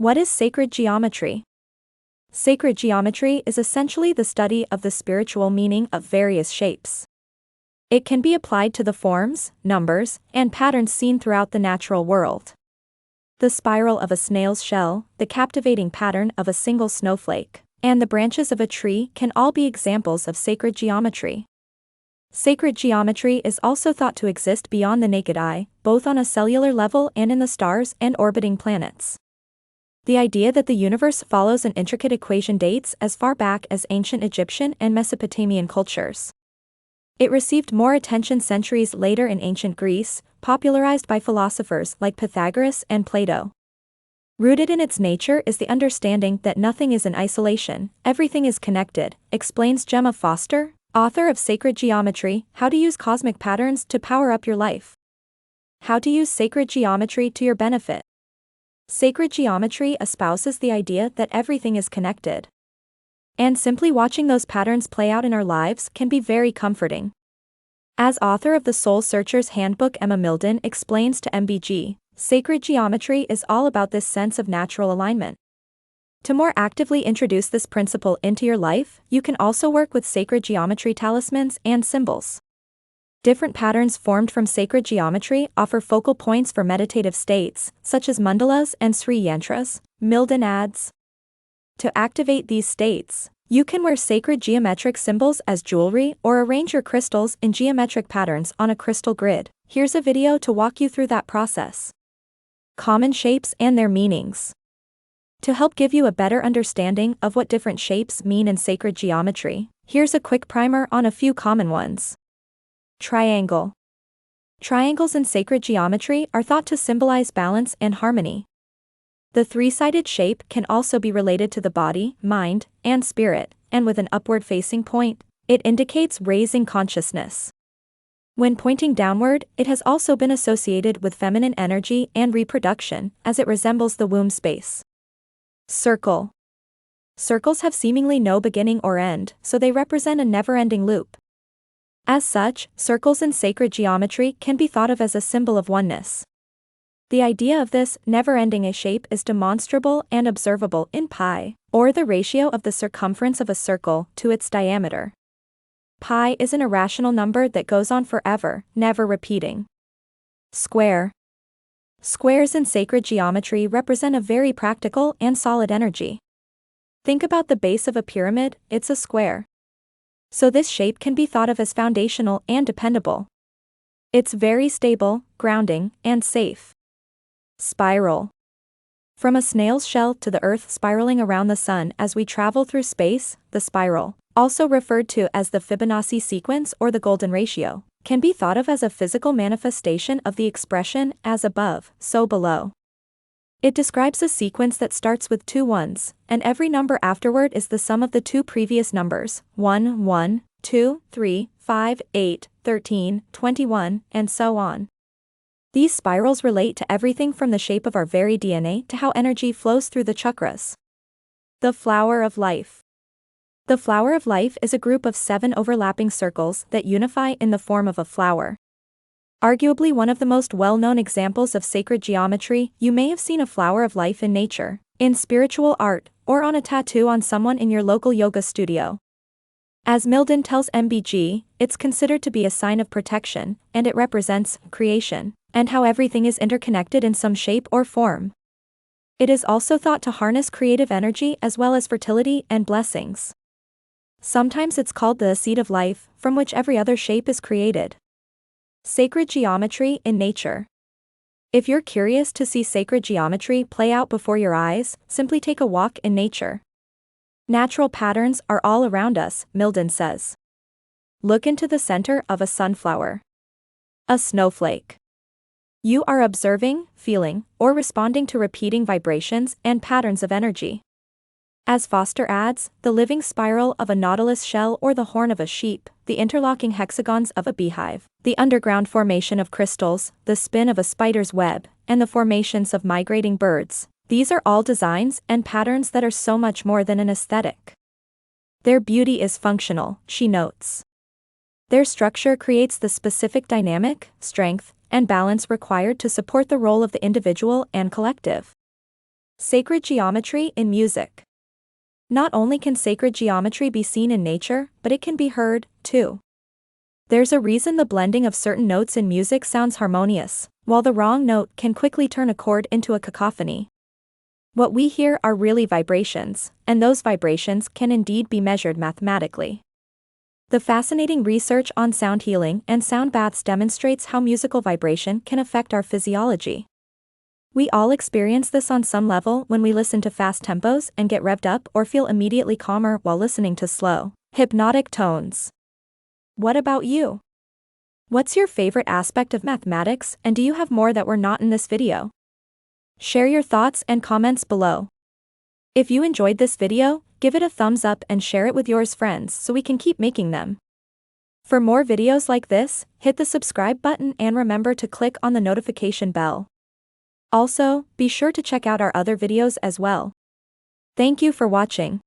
What is sacred geometry? Sacred geometry is essentially the study of the spiritual meaning of various shapes. It can be applied to the forms, numbers, and patterns seen throughout the natural world. The spiral of a snail's shell, the captivating pattern of a single snowflake, and the branches of a tree can all be examples of sacred geometry. Sacred geometry is also thought to exist beyond the naked eye, both on a cellular level and in the stars and orbiting planets. The idea that the universe follows an intricate equation dates as far back as ancient Egyptian and Mesopotamian cultures. It received more attention centuries later in ancient Greece, popularized by philosophers like Pythagoras and Plato. Rooted in its nature is the understanding that nothing is in isolation, everything is connected, explains Gemma Foster, author of Sacred Geometry: How to Use Cosmic Patterns to Power Up Your Life. How to use sacred geometry to your benefit. Sacred geometry espouses the idea that everything is connected. And simply watching those patterns play out in our lives can be very comforting. As author of The Soul Searcher's Handbook, Emma Milden explains to MBG, sacred geometry is all about this sense of natural alignment. To more actively introduce this principle into your life, you can also work with sacred geometry talismans and symbols. Different patterns formed from sacred geometry offer focal points for meditative states, such as mandalas and Sri yantras, Milden adds. To activate these states, you can wear sacred geometric symbols as jewelry or arrange your crystals in geometric patterns on a crystal grid. Here's a video to walk you through that process. Common shapes and their meanings. To help give you a better understanding of what different shapes mean in sacred geometry, here's a quick primer on a few common ones. Triangle. Triangles in sacred geometry are thought to symbolize balance and harmony. The three-sided shape can also be related to the body, mind, and spirit, and with an upward-facing point, it indicates raising consciousness. When pointing downward, it has also been associated with feminine energy and reproduction, as it resembles the womb space. Circle. Circles have seemingly no beginning or end, so they represent a never-ending loop. As such, circles in sacred geometry can be thought of as a symbol of oneness. The idea of this never-ending shape is demonstrable and observable in pi, or the ratio of the circumference of a circle to its diameter. Pi is an irrational number that goes on forever, never repeating. Square. Squares in sacred geometry represent a very practical and solid energy. Think about the base of a pyramid, it's a square. So this shape can be thought of as foundational and dependable. It's very stable, grounding, and safe. Spiral. From a snail's shell to the Earth spiraling around the Sun as we travel through space, the spiral, also referred to as the Fibonacci sequence or the golden ratio, can be thought of as a physical manifestation of the expression as above, so below. It describes a sequence that starts with two ones, and every number afterward is the sum of the two previous numbers, 1, 1, 2, 3, 5, 8, 13, 21, and so on. These spirals relate to everything from the shape of our very DNA to how energy flows through the chakras. The flower of life. The flower of life is a group of 7 overlapping circles that unify in the form of a flower. Arguably one of the most well-known examples of sacred geometry, you may have seen a flower of life in nature, in spiritual art, or on a tattoo on someone in your local yoga studio. As Milden tells MBG, it's considered to be a sign of protection, and it represents creation, and how everything is interconnected in some shape or form. It is also thought to harness creative energy as well as fertility and blessings. Sometimes it's called the seed of life, from which every other shape is created. Sacred geometry in nature. If you're curious to see sacred geometry play out before your eyes, simply take a walk in nature. Natural patterns are all around us, Milden says. Look into the center of a sunflower. A snowflake. You are observing, feeling, or responding to repeating vibrations and patterns of energy. As Foster adds, the living spiral of a nautilus shell or the horn of a sheep, the interlocking hexagons of a beehive, the underground formation of crystals, the spin of a spider's web, and the formations of migrating birds, these are all designs and patterns that are so much more than an aesthetic. Their beauty is functional, she notes. Their structure creates the specific dynamic, strength, and balance required to support the role of the individual and collective. Sacred geometry in music. Not only can sacred geometry be seen in nature, but it can be heard, too. There's a reason the blending of certain notes in music sounds harmonious, while the wrong note can quickly turn a chord into a cacophony. What we hear are really vibrations, and those vibrations can indeed be measured mathematically. The fascinating research on sound healing and sound baths demonstrates how musical vibration can affect our physiology. We all experience this on some level when we listen to fast tempos and get revved up, or feel immediately calmer while listening to slow, hypnotic tones. What about you? What's your favorite aspect of mathematics, and do you have more that were not in this video? Share your thoughts and comments below. If you enjoyed this video, give it a thumbs up and share it with your friends so we can keep making them. For more videos like this, hit the subscribe button and remember to click on the notification bell. Also, be sure to check out our other videos as well. Thank you for watching.